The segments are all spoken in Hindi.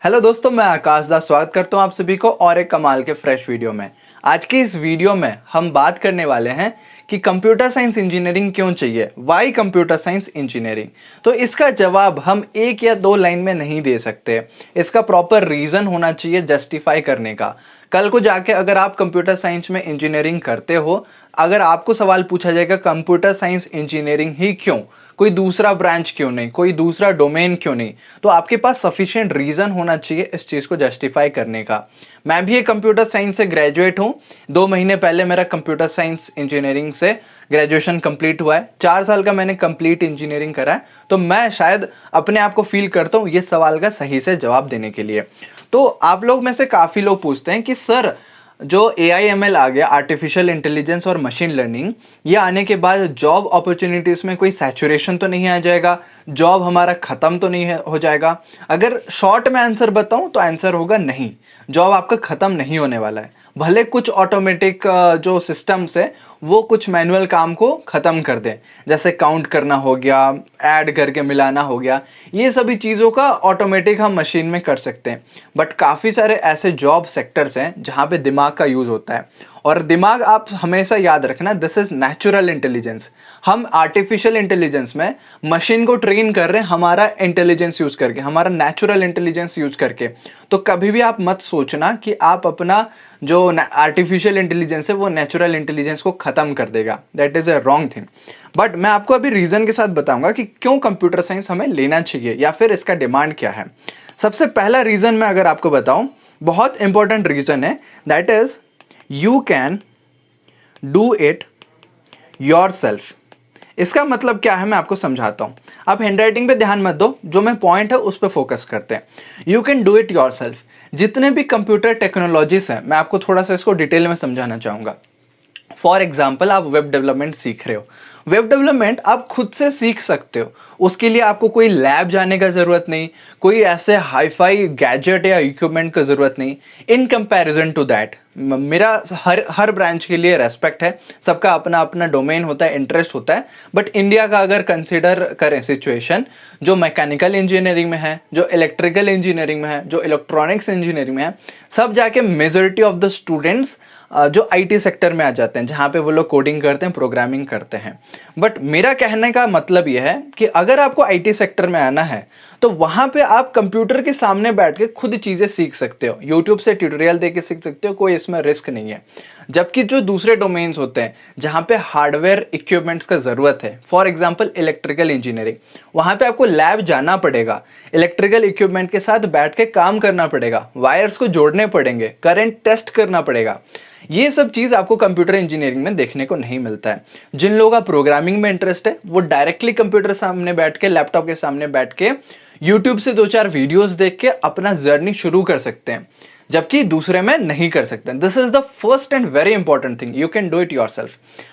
हेलो दोस्तों, मैं आकाश दास स्वागत करता हूं आप सभी को और एक कमाल के फ्रेश वीडियो में। आज की इस वीडियो में हम बात करने वाले हैं कि कंप्यूटर साइंस इंजीनियरिंग क्यों चाहिए, वाई कंप्यूटर साइंस इंजीनियरिंग। तो इसका जवाब हम एक या दो लाइन में नहीं दे सकते, इसका प्रॉपर रीज़न होना चाहिए जस्टिफाई करने का। कल को जाके अगर आप कंप्यूटर साइंस में इंजीनियरिंग करते हो, अगर आपको सवाल पूछा जाएगा कंप्यूटर साइंस इंजीनियरिंग ही क्यों, कोई दूसरा ब्रांच क्यों नहीं, कोई दूसरा डोमेन क्यों नहीं, तो आपके पास सफिशिएंट रीज़न होना चाहिए इस चीज़ को जस्टिफाई करने का। मैं भी एक कंप्यूटर साइंस से ग्रेजुएट हूँ। 2 महीने पहले मेरा कंप्यूटर साइंस इंजीनियरिंग से ग्रेजुएशन कंप्लीट हुआ है। 4 साल का मैंने कंप्लीट इंजीनियरिंग करा है। तो मैं शायद अपने आप को फील करता हूँ ये सवाल का सही से जवाब देने के लिए। तो आप लोग में से काफ़ी लोग पूछते हैं कि सर, जो AI/ML आ गया, आर्टिफिशियल इंटेलिजेंस और मशीन लर्निंग, ये आने के बाद जॉब अपॉर्चुनिटीज़ में कोई सैचुरेशन तो नहीं आ जाएगा, जॉब हमारा ख़त्म तो नहीं हो जाएगा। अगर शॉर्ट में आंसर बताऊं तो आंसर होगा नहीं, जॉब आपका ख़त्म नहीं होने वाला है। भले कुछ ऑटोमेटिक जो सिस्टम्स है वो कुछ मैनुअल काम को ख़त्म कर दें, जैसे काउंट करना हो गया, ऐड करके मिलाना हो गया, ये सभी चीज़ों का ऑटोमेटिक हम मशीन में कर सकते हैं। बट काफ़ी सारे ऐसे जॉब सेक्टर्स हैं जहाँ पे दिमाग का यूज़ होता है, और दिमाग आप हमेशा याद रखना, दिस इज़ नेचुरल इंटेलिजेंस। हम आर्टिफिशियल इंटेलिजेंस में मशीन को ट्रेन कर रहे हैं हमारा इंटेलिजेंस यूज़ करके, हमारा नेचुरल इंटेलिजेंस यूज़ करके। तो कभी भी आप मत सोचना कि आप अपना जो आर्टिफिशियल इंटेलिजेंस है वो नेचुरल इंटेलिजेंस को ख़त्म कर देगा, that is a wrong thing. But मैं आपको अभी रीज़न के साथ बताऊंगा कि क्यों कंप्यूटर साइंस हमें लेना चाहिए या फिर इसका डिमांड क्या है। सबसे पहला रीज़न मैं अगर आपको बताऊं, बहुत इंपॉर्टेंट रीज़न है, that is you can do it your self. इसका मतलब क्या है मैं आपको समझाता हूँ। आप हैंडराइटिंग पे ध्यान मत दो, जो मैं पॉइंट है उस पर फोकस करते हैं। You can do it your self. जितने भी कंप्यूटर टेक्नोलॉजीज हैं, मैं आपको थोड़ा सा इसको डिटेल में समझाना चाहूँगा। फॉर एग्जाम्पल, आप वेब डेवलपमेंट सीख रहे हो। वेब डेवलपमेंट आप खुद से सीख सकते हो, उसके लिए आपको कोई लैब जाने का ज़रूरत नहीं, कोई ऐसे हाईफाई गैजेट या इक्विपमेंट का ज़रूरत नहीं। इन कंपैरिजन टू दैट, मेरा हर ब्रांच के लिए रेस्पेक्ट है, सबका अपना अपना डोमेन होता है, इंटरेस्ट होता है। बट इंडिया का अगर कंसिडर करें सिचुएशन, जो मैकेनिकल इंजीनियरिंग में है, जो इलेक्ट्रिकल इंजीनियरिंग में है, जो इलेक्ट्रॉनिक्स इंजीनियरिंग में है, सब जाके मेजोरिटी ऑफ द स्टूडेंट्स जो IT सेक्टर में आ जाते हैं, जहाँ पे वो लोग कोडिंग करते हैं, प्रोग्रामिंग करते हैं। बट मेरा कहने का मतलब ये है कि अगर आपको IT सेक्टर में आना है तो वहाँ पे आप कंप्यूटर के सामने बैठ के खुद चीज़ें सीख सकते हो, यूट्यूब से ट्यूटोरियल देख के सीख सकते हो, कोई इसमें रिस्क नहीं है। जबकि जो दूसरे डोमेन्स होते हैं जहाँ पे हार्डवेयर इक्विपमेंट्स का ज़रूरत है, फॉर एग्जांपल इलेक्ट्रिकल इंजीनियरिंग, वहाँ पे आपको लैब जाना पड़ेगा, इलेक्ट्रिकल इक्विपमेंट के साथ बैठ के काम करना पड़ेगा, वायर्स को जोड़ने पड़ेंगे, करंट टेस्ट करना पड़ेगा। ये सब चीज़ आपको कंप्यूटर इंजीनियरिंग में देखने को नहीं मिलता है। जिन लोगों का प्रोग्रामिंग में इंटरेस्ट है वो डायरेक्टली कंप्यूटर सामने बैठ के, लैपटॉप के सामने बैठ के यूट्यूब से 2-4 वीडियोस देख के अपना जर्नी शुरू कर सकते हैं, जबकि दूसरे में नहीं कर सकते। This is the first and very important thing, you can do it yourself.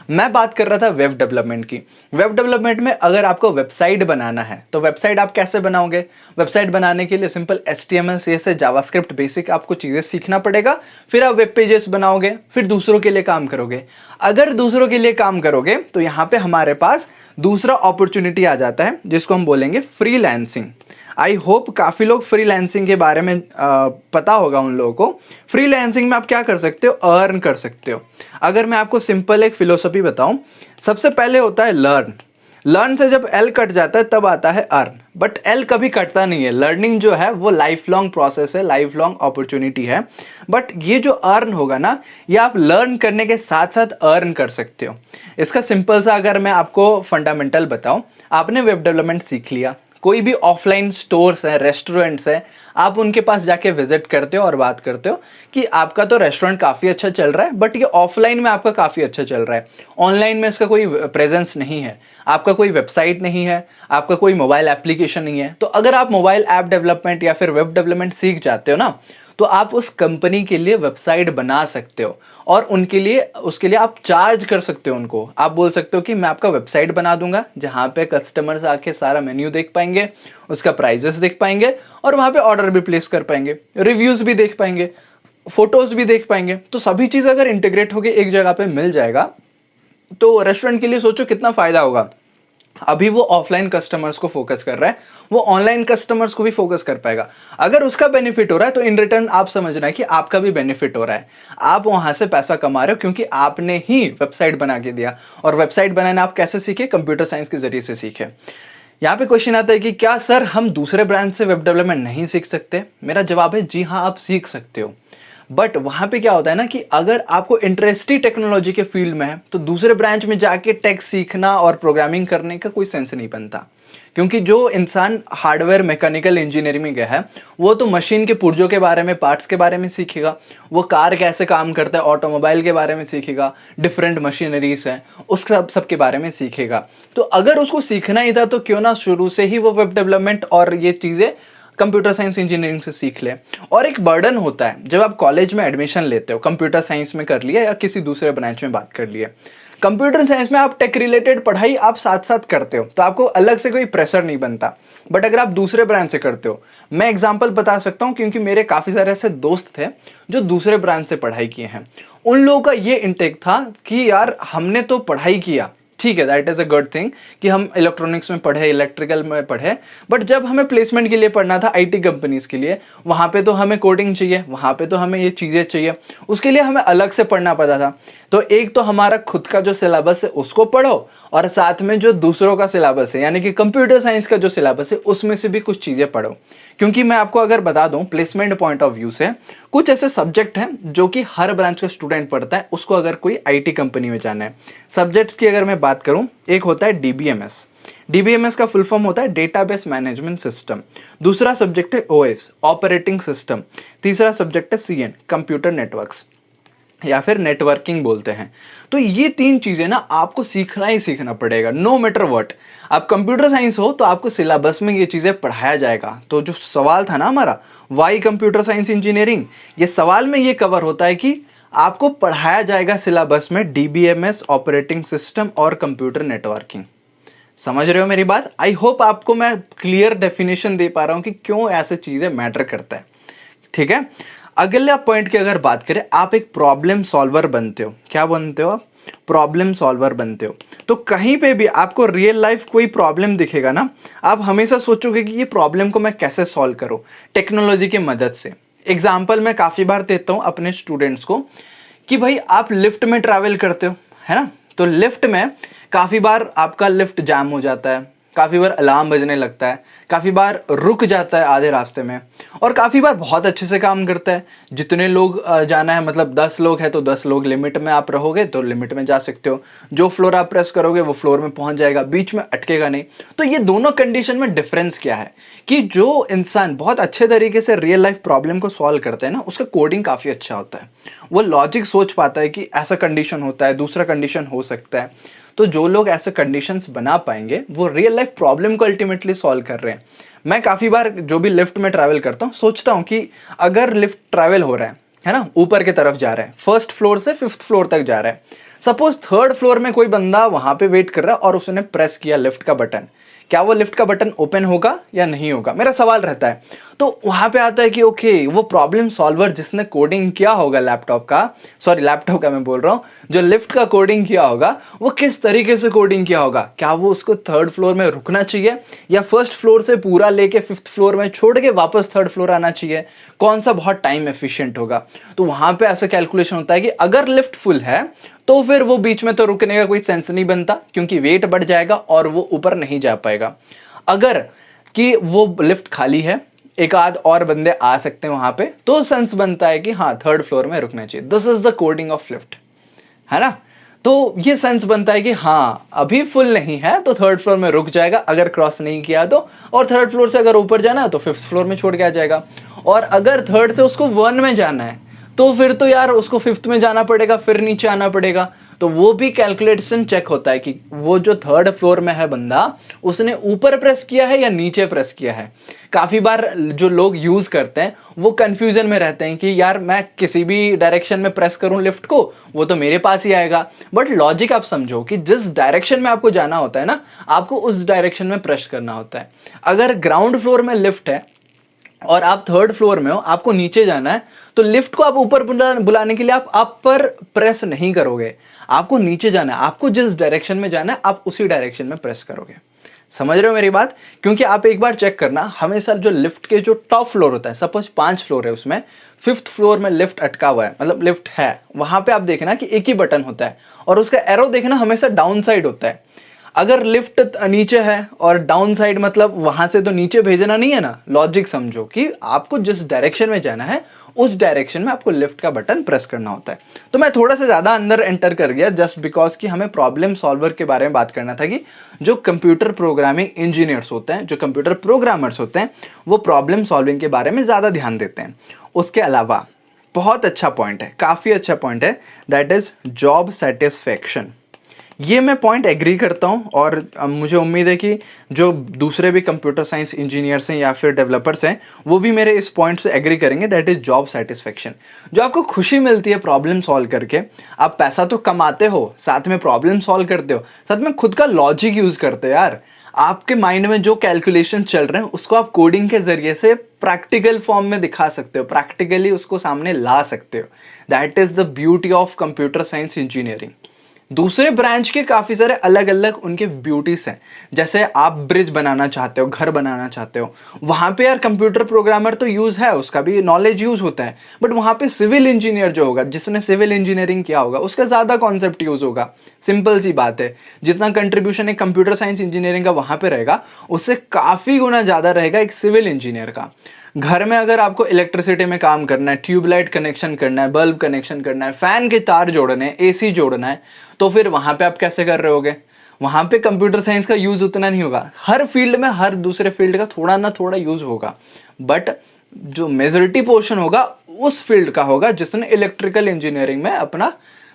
मैं बात कर रहा था वेब डेवलपमेंट की। वेब डेवलपमेंट में अगर आपको वेबसाइट बनाना है तो वेबसाइट आप कैसे बनाओगे? वेबसाइट बनाने के लिए simple HTML CSS JavaScript basic आपको चीज़ें सीखना पड़ेगा, फिर आप वेब पेजेस बनाओगे, फिर दूसरों के लिए काम करोगे। अगर दूसरों के लिए काम करोगे तो यहाँ पे हमारे पास दूसरा अपॉर्चुनिटी आ जाता है जिसको हम बोलेंगे फ्रीलांसिंग। आई होप काफ़ी लोग फ्रीलांसिंग के बारे में पता होगा उन लोगों को। फ्रीलांसिंग में आप क्या कर सकते हो? अर्न कर सकते हो। अगर मैं आपको सिंपल एक फिलोसफी बताऊं, सबसे पहले होता है लर्न। लर्न से जब L कट जाता है तब आता है अर्न, बट L कभी कटता नहीं है। लर्निंग जो है वो लाइफ लॉन्ग प्रोसेस है, लाइफ लॉन्ग अपॉर्चुनिटी है। बट ये जो अर्न होगा ना, ये आप लर्न करने के साथ साथ अर्न कर सकते हो। इसका सिंपल सा अगर मैं आपको फंडामेंटल बताऊं, आपने वेब डेवलपमेंट सीख लिया, कोई भी ऑफलाइन स्टोर्स हैं, रेस्टोरेंट्स हैं, आप उनके पास जाके विजिट करते हो और बात करते हो कि आपका तो रेस्टोरेंट काफ़ी अच्छा चल रहा है, बट ये ऑफलाइन में आपका काफ़ी अच्छा चल रहा है, ऑनलाइन में इसका कोई प्रेजेंस नहीं है, आपका कोई वेबसाइट नहीं है, आपका कोई मोबाइल एप्लीकेशन नहीं है। तो अगर आप मोबाइल ऐप डेवलपमेंट या फिर वेब डेवलपमेंट सीख जाते हो ना, तो आप उस कंपनी के लिए वेबसाइट बना सकते हो और उसके लिए आप चार्ज कर सकते हो उनको। आप बोल सकते हो कि मैं आपका वेबसाइट बना दूंगा जहाँ पे कस्टमर्स आके सारा मेन्यू देख पाएंगे, उसका प्राइजेस देख पाएंगे और वहाँ पे ऑर्डर भी प्लेस कर पाएंगे, रिव्यूज़ भी देख पाएंगे, फोटोज़ भी देख पाएंगे। तो सभी चीज़ अगर इंटीग्रेट होकर एक जगह पे मिल जाएगा तो रेस्टोरेंट के लिए सोचो कितना फ़ायदा होगा। अभी वो ऑफलाइन कस्टमर्स को फोकस कर रहा है, वो ऑनलाइन कस्टमर्स को भी फोकस कर पाएगा। अगर उसका बेनिफिट हो रहा है तो इन रिटर्न आप समझना है कि आपका भी बेनिफिट हो रहा है, आप वहां से पैसा कमा रहे हो क्योंकि आपने ही वेबसाइट बना के दिया। और वेबसाइट बनाना आप कैसे सीखे? कंप्यूटर साइंस के जरिए से सीखे। यहाँ पे क्वेश्चन आता है कि क्या सर हम दूसरे ब्रांच से वेब डेवलपमेंट नहीं सीख सकते? मेरा जवाब है जी हाँ, आप सीख सकते हो। बट वहां पे क्या होता है ना कि अगर आपको इंटरेस्ट ही टेक्नोलॉजी के फील्ड में है तो दूसरे ब्रांच में जाके टेक सीखना और प्रोग्रामिंग करने का कोई सेंस नहीं बनता। क्योंकि जो इंसान हार्डवेयर मैकेनिकल इंजीनियरिंग में गया है वो तो मशीन के पुर्जों के बारे में, पार्ट्स के बारे में सीखेगा, वो कार कैसे काम करता है, ऑटोमोबाइल के बारे में सीखेगा, डिफरेंट मशीनरीज हैं उस सब के बारे में सीखेगा। तो अगर उसको सीखना ही था तो क्यों ना शुरू से ही वो वेब डेवलपमेंट और ये चीज़ें कंप्यूटर साइंस इंजीनियरिंग से सीख ले। और एक बर्डन होता है जब आप कॉलेज में एडमिशन लेते हो, कंप्यूटर साइंस में कर लिया या किसी दूसरे ब्रांच में बात कर लिए, कंप्यूटर साइंस में आप टेक रिलेटेड पढ़ाई आप साथ साथ करते हो तो आपको अलग से कोई प्रेशर नहीं बनता। बट अगर आप दूसरे ब्रांच से करते हो, मैं एग्जांपल बता सकता हूं क्योंकि मेरे काफ़ी सारे ऐसे दोस्त थे जो दूसरे ब्रांच से पढ़ाई किए हैं। उन लोगों का ये इंटेक था कि यार हमने तो पढ़ाई किया, ठीक है, that is a good thing कि हम इलेक्ट्रॉनिक्स में पढ़े, इलेक्ट्रिकल में पढ़े, बट जब हमें प्लेसमेंट के लिए पढ़ना था आईटी कंपनीज के लिए, वहाँ पे तो हमें कोडिंग चाहिए, वहाँ पे तो हमें ये चीज़ें चाहिए, उसके लिए हमें अलग से पढ़ना पड़ता था। तो एक तो हमारा खुद का जो सिलेबस है उसको पढ़ो और साथ में जो दूसरों का सिलेबस है यानी कि कंप्यूटर साइंस का जो सिलेबस है उसमें से भी कुछ चीज़ें पढ़ो। क्योंकि मैं आपको अगर बता दूं प्लेसमेंट पॉइंट ऑफ व्यू से, कुछ ऐसे सब्जेक्ट हैं जो कि हर ब्रांच का स्टूडेंट पढ़ता है उसको अगर कोई आईटी कंपनी में जाना है। सब्जेक्ट्स की अगर मैं बात करूं, एक होता है डीबीएमएस। डीबीएमएस का फुल फॉर्म होता है डेटाबेस मैनेजमेंट सिस्टम। दूसरा सब्जेक्ट है ओएस, ऑपरेटिंग सिस्टम। तीसरा सब्जेक्ट है सीएन, कंप्यूटर नेटवर्क्स या फिर नेटवर्किंग बोलते हैं। तो ये तीन चीज़ें ना आपको सीखना ही सीखना पड़ेगा, नो मैटर व्हाट। आप कंप्यूटर साइंस हो तो आपको सिलेबस में ये चीज़ें पढ़ाया जाएगा। तो जो सवाल था ना हमारा, वाई कंप्यूटर साइंस इंजीनियरिंग, ये सवाल में ये कवर होता है कि आपको पढ़ाया जाएगा सिलेबस में डीबीएमएस, ऑपरेटिंग सिस्टम और कंप्यूटर नेटवर्किंग। समझ रहे हो मेरी बात? आई होप आपको मैं क्लियर डेफिनेशन दे पा रहा हूँ कि क्यों ऐसे चीज़ें मैटर करता है। ठीक है, अगला पॉइंट की अगर बात करें, आप एक प्रॉब्लम सॉल्वर बनते हो। क्या बनते हो आप? प्रॉब्लम सॉल्वर बनते हो। तो कहीं पे भी आपको रियल लाइफ कोई प्रॉब्लम दिखेगा ना, आप हमेशा सोचोगे कि ये प्रॉब्लम को मैं कैसे सॉल्व करूं टेक्नोलॉजी की मदद से। एग्जाम्पल मैं काफ़ी बार देता हूं अपने स्टूडेंट्स को कि भाई आप लिफ्ट में ट्रैवल करते हो, है ना? तो लिफ्ट में काफ़ी बार आपका लिफ्ट जाम हो जाता है, काफ़ी बार अलार्म बजने लगता है, काफ़ी बार रुक जाता है आधे रास्ते में, और काफ़ी बार बहुत अच्छे से काम करता है। जितने लोग जाना है, मतलब 10 लोग हैं तो 10 लोग लिमिट में आप रहोगे तो लिमिट में जा सकते हो। जो फ्लोर आप प्रेस करोगे वो फ्लोर में पहुंच जाएगा, बीच में अटकेगा नहीं। तो ये दोनों कंडीशन में डिफरेंस क्या है कि जो इंसान बहुत अच्छे तरीके से रियल लाइफ प्रॉब्लम को सॉल्व करता है ना, उसका कोडिंग काफ़ी अच्छा होता है। वो लॉजिक सोच पाता है कि ऐसा कंडीशन होता है, दूसरा कंडीशन हो सकता है। तो जो लोग ऐसे कंडीशंस बना पाएंगे वो रियल लाइफ प्रॉब्लम को अल्टीमेटली सॉल्व कर रहे हैं। मैं काफ़ी बार जो भी लिफ्ट में ट्रैवल करता हूँ सोचता हूँ कि अगर लिफ्ट ट्रैवल हो रहा है ना, ऊपर की तरफ जा रहा है, फर्स्ट फ्लोर से 5th फ्लोर तक जा रहा है, सपोज 3rd फ्लोर में कोई बंदा वहाँ पे वेट कर रहा है और उसने प्रेस किया लिफ्ट का बटन, क्या वो लिफ्ट का बटन ओपन होगा या नहीं होगा? मेरा सवाल रहता है। तो वहाँ पे आता है कि ओके, वो प्रॉब्लम सॉल्वर जिसने कोडिंग किया होगा लैपटॉप का मैं बोल रहा हूँ, जो लिफ्ट का कोडिंग किया होगा वो किस तरीके से कोडिंग किया होगा। क्या वो उसको 3rd फ्लोर में रुकना चाहिए या 1st फ्लोर से पूरा लेके 5th फ्लोर में छोड़ के वापस 3rd फ्लोर आना चाहिए? कौन सा बहुत टाइम एफिशिएंट होगा? तो वहाँ पे ऐसा कैलकुलेशन होता है कि अगर लिफ्ट फुल है तो फिर वो बीच में तो रुकने का कोई सेंस नहीं बनता क्योंकि वेट बढ़ जाएगा और वो ऊपर नहीं जा पाएगा। अगर कि वो लिफ्ट खाली है, एक आध और बंदे आ सकते हैं वहां पे, तो सेंस बनता है कि हाँ 3rd फ्लोर में रुकना चाहिए। This is the coding of lift, है ना? तो ये सेंस बनता है कि हाँ अभी फुल नहीं है तो 3rd फ्लोर में रुक जाएगा अगर क्रॉस नहीं किया तो, और 3rd फ्लोर से अगर ऊपर जाना है तो 5th फ्लोर में छोड़ के आ जाएगा। और अगर 3rd से उसको 1 में जाना है तो फिर तो यार उसको 5th में जाना पड़ेगा, फिर नीचे आना पड़ेगा। तो वो भी कैलकुलेशन चेक होता है कि वो जो 3rd फ्लोर में है बंदा, उसने ऊपर प्रेस किया है या नीचे प्रेस किया है। काफ़ी बार जो लोग यूज़ करते हैं वो कंफ्यूजन में रहते हैं कि यार मैं किसी भी डायरेक्शन में प्रेस करूं लिफ्ट को वो तो मेरे पास ही आएगा। बट लॉजिक आप समझो कि जिस डायरेक्शन में आपको जाना होता है ना, आपको उस डायरेक्शन में प्रेस करना होता है। अगर ग्राउंड फ्लोर में लिफ्ट है और आप 3rd फ्लोर में हो, आपको नीचे जाना है, तो लिफ्ट को आप ऊपर बुलाने के लिए आप अप पर प्रेस नहीं करोगे, आपको नीचे जाना है। आपको जिस डायरेक्शन में जाना है आप उसी डायरेक्शन में प्रेस करोगे। समझ रहे हो मेरी बात? क्योंकि आप एक बार चेक करना, हमेशा जो लिफ्ट के जो टॉप फ्लोर होता है, सपोज 5 फ्लोर है, उसमें 5th फ्लोर में लिफ्ट अटका हुआ है, मतलब लिफ्ट है, वहां पे आप देखना कि एक ही बटन होता है और उसका एरो देखना हमेशा डाउन साइड होता है। अगर लिफ्ट नीचे है और डाउन साइड, मतलब वहां से तो नीचे भेजना नहीं है ना, लॉजिक समझो कि आपको जिस डायरेक्शन में जाना है उस डायरेक्शन में आपको लिफ्ट का बटन प्रेस करना होता है। तो मैं थोड़ा सा ज्यादा अंदर एंटर कर गया जस्ट बिकॉज कि हमें प्रॉब्लम सॉल्वर के बारे में बात करना था कि जो कंप्यूटर प्रोग्रामिंग इंजीनियर्स होते हैं, जो कंप्यूटर प्रोग्रामर्स होते हैं, वो प्रॉब्लम सॉल्विंग के बारे में ज्यादा ध्यान देते हैं। उसके अलावा बहुत अच्छा पॉइंट है, काफी अच्छा पॉइंट है, दैट इज जॉब सेटिस्फेक्शन। ये मैं पॉइंट एग्री करता हूँ और मुझे उम्मीद है कि जो दूसरे भी कंप्यूटर साइंस इंजीनियर्स हैं या फिर डेवलपर्स हैं, वो भी मेरे इस पॉइंट से एग्री करेंगे, दैट इज जॉब सेटिस्फेक्शन। जो आपको खुशी मिलती है प्रॉब्लम सॉल्व करके, आप पैसा तो कमाते हो, साथ में प्रॉब्लम सॉल्व करते हो, साथ में खुद का लॉजिक यूज करते हो यार। आपके माइंड में जो कैलकुलेशन चल रहे हैं उसको आप कोडिंग के जरिए से प्रैक्टिकल फॉर्म में दिखा सकते हो, प्रैक्टिकली उसको सामने ला सकते हो। That is the beauty of computer science engineering. दूसरे ब्रांच के काफी सारे अलग अलग उनके ब्यूटीज हैं। जैसे आप ब्रिज बनाना चाहते हो, घर बनाना चाहते हो, वहां पे यार कंप्यूटर प्रोग्रामर तो यूज है, उसका भी नॉलेज यूज होता है, बट वहां पे सिविल इंजीनियर जो होगा, जिसने सिविल इंजीनियरिंग किया होगा, उसका ज्यादा कॉन्सेप्ट यूज होगा। सिंपल सी बात है, जितना कंट्रीब्यूशन एक कंप्यूटर साइंस इंजीनियरिंग का वहां पे रहेगा, उससे काफी गुना ज्यादा रहेगा एक सिविल इंजीनियर का। घर में अगर आपको इलेक्ट्रिसिटी में काम करना है, ट्यूबलाइट कनेक्शन करना है, बल्ब कनेक्शन करना है, फैन के तार जोड़ने हैं, एसी जोड़ना है, तो फिर वहां पे आप कैसे कर रहे होगे? वहां पे कंप्यूटर साइंस का यूज उतना नहीं होगा। हर फील्ड में, हर दूसरे फील्ड का थोड़ा ना थोड़ा यूज होगा, बट जो मेजोरिटी पोर्शन होगा उस फील्ड का होगा जिसने इलेक्ट्रिकल इंजीनियरिंग में अपना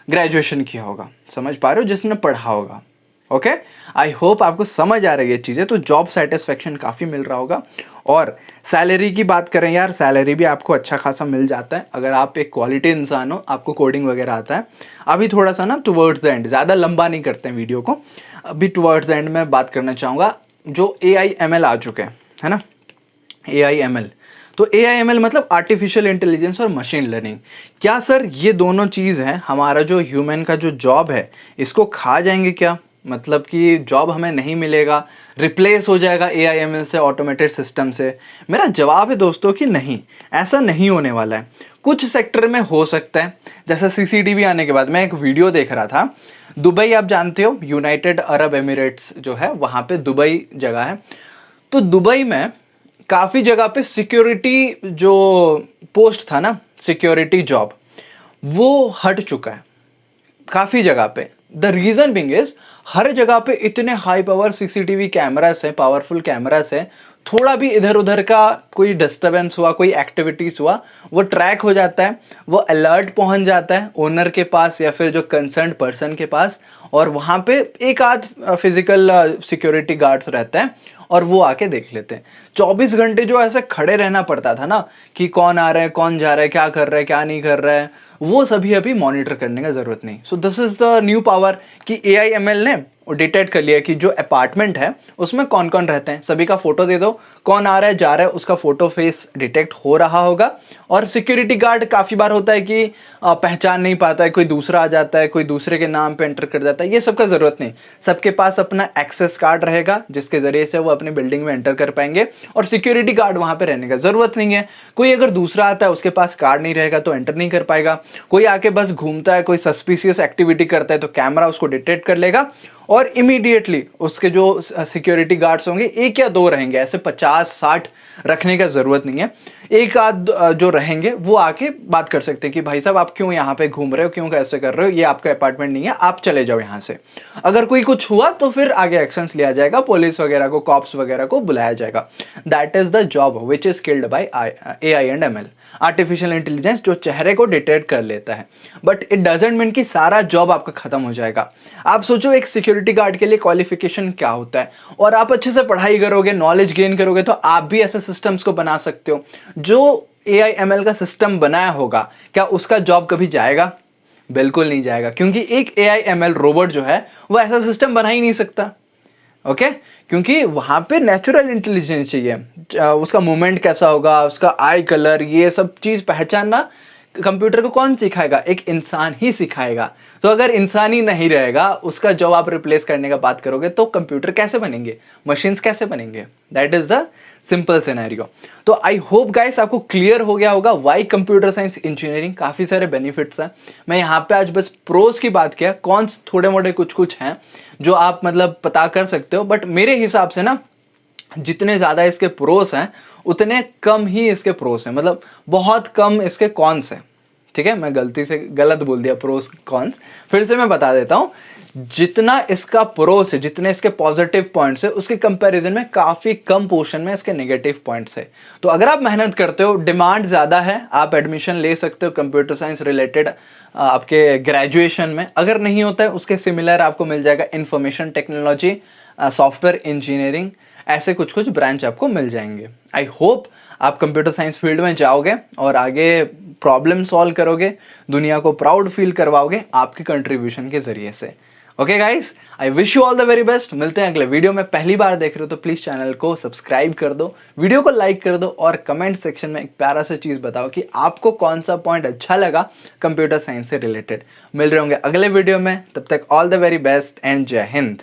ग्रेजुएशन किया होगा। समझ पा रहे हो? जिसने पढ़ा होगा। ओके, आई होप आपको समझ आ रही है चीजें। तो जॉब सेटिस्फेक्शन काफी मिल रहा होगा। और सैलरी की बात करें यार, सैलरी भी आपको अच्छा खासा मिल जाता है अगर आप एक क्वालिटी इंसान हो, आपको कोडिंग वगैरह आता है। अभी थोड़ा सा ना टुवर्ड्स द एंड, ज़्यादा लंबा नहीं करते हैं वीडियो को, अभी टुवर्ड्स द एंड में बात करना चाहूँगा जो AIML आ चुके हैं, है ना, AIML। तो AIML मतलब आर्टिफिशियल इंटेलिजेंस और मशीन लर्निंग। क्या सर ये दोनों चीज़ हैं, हमारा जो ह्यूमन का जो जॉब है इसको खा जाएंगे क्या? मतलब कि जॉब हमें नहीं मिलेगा, रिप्लेस हो जाएगा AIML से, ऑटोमेटेड सिस्टम से? मेरा जवाब है दोस्तों कि नहीं, ऐसा नहीं होने वाला है। कुछ सेक्टर में हो सकता है, जैसे CCTV आने के बाद मैं एक वीडियो देख रहा था, दुबई आप जानते हो, यूनाइटेड अरब एमिरेट्स जो है, वहाँ पे दुबई जगह है। तो दुबई में काफ़ी जगह पे सिक्योरिटी जो पोस्ट था ना, सिक्योरिटी जॉब, वो हट चुका है काफ़ी जगह पे। द रीज़न बिंग इज, हर जगह पे इतने हाई पावर CCTV कैमरास हैं, पावरफुल कैमरास हैं, थोड़ा भी इधर उधर का कोई डिस्टर्बेंस हुआ, कोई एक्टिविटीज हुआ, वो ट्रैक हो जाता है, वो अलर्ट पहुंच जाता है ओनर के पास या फिर जो कंसर्न पर्सन के पास, और वहां पे एक आध फिजिकल सिक्योरिटी गार्ड्स रहते हैं और वो आके देख लेते हैं। 24 घंटे जो ऐसे खड़े रहना पड़ता था ना कि कौन आ रहा है, कौन जा रहा है, क्या कर रहा है, क्या नहीं कर रहा है, वो सभी अभी मॉनिटर करने का जरूरत नहीं। So this is the new power कि AIML ने डिटेक्ट कर लिया कि जो अपार्टमेंट है उसमें कौन कौन रहते हैं, सभी का फोटो दे दो, कौन आ रहा है जा रहा है उसका फोटो फेस डिटेक्ट हो रहा होगा। और सिक्योरिटी गार्ड काफ़ी बार होता है कि पहचान नहीं पाता है, कोई दूसरा आ जाता है, कोई दूसरे के नाम पे एंटर कर जाता है, ये सब का ज़रूरत नहीं। सबके पास अपना एक्सेस कार्ड रहेगा जिसके ज़रिए से वो अपने बिल्डिंग में एंटर कर पाएंगे, और सिक्योरिटी गार्ड वहाँ पे रहने का ज़रूरत नहीं है। कोई अगर दूसरा आता है उसके पास कार्ड नहीं रहेगा तो एंटर नहीं कर पाएगा। कोई आके बस घूमता है, कोई सस्पिशियस एक्टिविटी करता है तो कैमरा उसको डिटेक्ट कर लेगा और इमीडिएटली उसके जो सिक्योरिटी गार्ड्स होंगे, एक या दो रहेंगे, ऐसे 50-60 रखने का ज़रूरत नहीं है, एक आध जो रहेंगे वो आके बात कर सकते हैं कि भाई साहब आप क्यों यहाँ पे घूम रहे हो, क्यों कैसे कर रहे हो, ये आपका अपार्टमेंट नहीं है, आप चले जाओ यहाँ से। अगर कोई कुछ हुआ तो फिर आगे एक्शंस लिया जाएगा, पुलिस वगैरह को, कॉप्स वगैरह को बुलाया जाएगा। That is the job which is killed by AI&ML, artificial intelligence, जो चेहरे को डिटेक्ट कर लेता है। बट इट डजेंट मीन कि सारा जॉब आपका खत्म हो जाएगा। आप सोचो एक सिक्योरिटी गार्ड के लिए क्वालिफिकेशन क्या होता है, और आप अच्छे से पढ़ाई करोगे, नॉलेज गेन करोगे तो आप भी ऐसे सिस्टम्स को बना सकते हो। जो AIML का सिस्टम बनाया होगा, क्या उसका जॉब कभी जाएगा? बिल्कुल नहीं जाएगा, क्योंकि एक AIML रोबोट जो है वो ऐसा सिस्टम बना ही नहीं सकता। ओके, क्योंकि वहां पे नेचुरल इंटेलिजेंस चाहिए, उसका मूवमेंट कैसा होगा, उसका आई कलर, ये सब चीज पहचानना कंप्यूटर को कौन सिखाएगा? एक इंसान ही सिखाएगा। तो अगर इंसान ही नहीं रहेगा, उसका जॉब आप रिप्लेस करने का बात करोगे, तो कंप्यूटर कैसे बनेंगे, मशीन्स कैसे बनेंगे? That is the simple scenario. तो आई होप गाइस आपको क्लियर हो गया होगा वाई कंप्यूटर साइंस इंजीनियरिंग। काफ़ी सारे बेनिफिट्स हैं। मैं यहाँ पे आज बस प्रोज की बात किया, कॉन्स थोड़े मोटे कुछ कुछ हैं जो आप मतलब पता कर सकते हो, बट मेरे हिसाब से ना जितने ज़्यादा इसके प्रोस हैं उतने कम ही इसके प्रोस हैं, मतलब बहुत कम इसके कॉन्स हैं। ठीक है, मैं गलती से गलत बोल दिया प्रोस कॉन्स, फिर से मैं बता देता हूँ। जितना इसका प्रोस है, जितने इसके पॉजिटिव पॉइंट्स है, उसके कंपैरिजन में काफ़ी कम पोर्शन में इसके नेगेटिव पॉइंट्स है। तो अगर आप मेहनत करते हो, डिमांड ज़्यादा है, आप एडमिशन ले सकते हो कंप्यूटर साइंस रिलेटेड आपके ग्रेजुएशन में। अगर नहीं होता है, उसके सिमिलर आपको मिल जाएगा इंफॉर्मेशन टेक्नोलॉजी, सॉफ्टवेयर इंजीनियरिंग, ऐसे कुछ कुछ ब्रांच आपको मिल जाएंगे। आई होप आप कंप्यूटर साइंस फील्ड में जाओगे और आगे प्रॉब्लम सॉल्व करोगे, दुनिया को प्राउड फील करवाओगे आपके कंट्रीब्यूशन के जरिए से। Okay guys, I wish you all the very best. मिलते हैं अगले वीडियो में। पहली बार देख रहे हो तो प्लीज चैनल को सब्सक्राइब कर दो, वीडियो को लाइक कर दो और कमेंट सेक्शन में एक प्यारा सा चीज बताओ कि आपको कौन सा पॉइंट अच्छा लगा कंप्यूटर साइंस से रिलेटेड। मिल रहे होंगे अगले वीडियो में, तब तक all the very best and जय हिंद।